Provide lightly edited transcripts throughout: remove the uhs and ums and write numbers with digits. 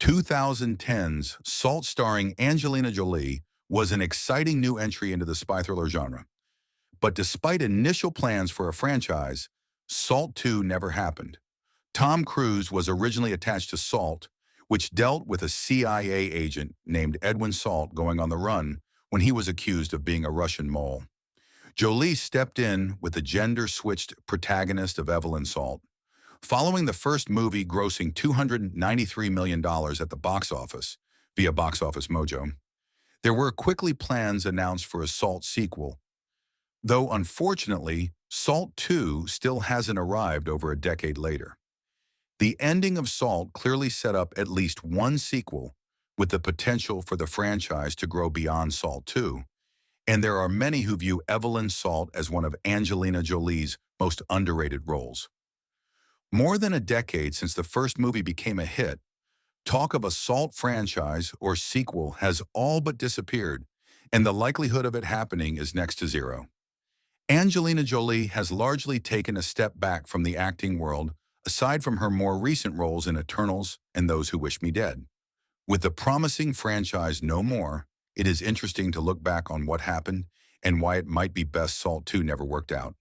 2010's Salt starring Angelina Jolie was an exciting new entry into the spy thriller genre. But despite initial plans for a franchise, Salt 2 never happened. Tom Cruise was originally attached to Salt, which dealt with a CIA agent named Edwin Salt going on the run when he was accused of being a Russian mole. Jolie stepped in with the gender-switched protagonist of Evelyn Salt. Following the first movie grossing $293 million at the box office via Box Office Mojo, there were quickly plans announced for a Salt sequel, though unfortunately, Salt 2 still hasn't arrived over a decade later. The ending of Salt clearly set up at least one sequel with the potential for the franchise to grow beyond Salt 2, and there are many who view Evelyn Salt as one of Angelina Jolie's most underrated roles. More than a decade since the first movie became a hit, talk of a Salt franchise or sequel has all but disappeared, and the likelihood of it happening is next to zero. Angelina Jolie has largely taken a step back from the acting world, aside from her more recent roles in Eternals and Those Who Wish Me Dead. With the promising franchise no more, it is interesting to look back on what happened and why it might be best Salt 2 never worked out.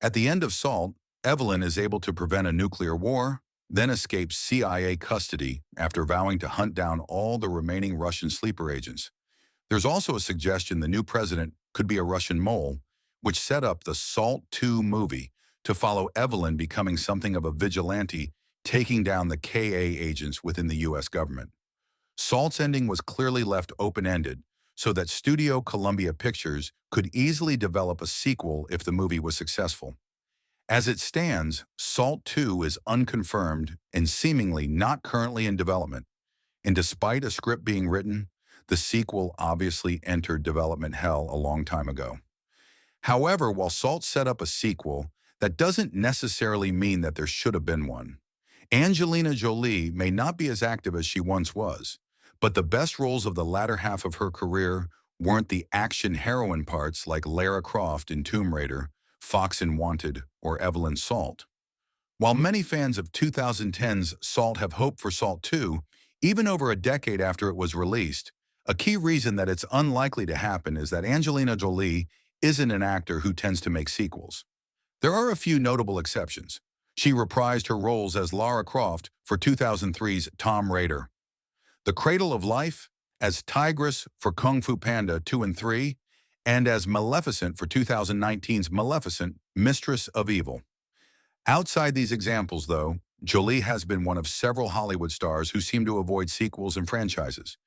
At the end of Salt, Evelyn is able to prevent a nuclear war, then escapes CIA custody after vowing to hunt down all the remaining Russian sleeper agents. There's also a suggestion the new president could be a Russian mole, which set up the Salt 2 movie to follow Evelyn becoming something of a vigilante, taking down the KA agents within the US government. Salt's ending was clearly left open-ended, so that Studio Columbia Pictures could easily develop a sequel if the movie was successful. As it stands, Salt 2 is unconfirmed and seemingly not currently in development, and despite a script being written, the sequel obviously entered development hell a long time ago. However, while Salt set up a sequel, that doesn't necessarily mean that there should have been one. Angelina Jolie may not be as active as she once was, but the best roles of the latter half of her career weren't the action heroine parts like Lara Croft in Tomb Raider, Fox in Wanted, or Evelyn Salt. While many fans of 2010's Salt have hoped for Salt 2, even over a decade after it was released, a key reason that it's unlikely to happen is that Angelina Jolie isn't an actor who tends to make sequels. There are a few notable exceptions. She reprised her roles as Lara Croft for 2003's Tomb Raider, The Cradle of Life as Tigress for Kung Fu Panda 2 and 3, and as Maleficent for 2019's Maleficent, Mistress of Evil. Outside these examples, though, Jolie has been one of several Hollywood stars who seem to avoid sequels and franchises.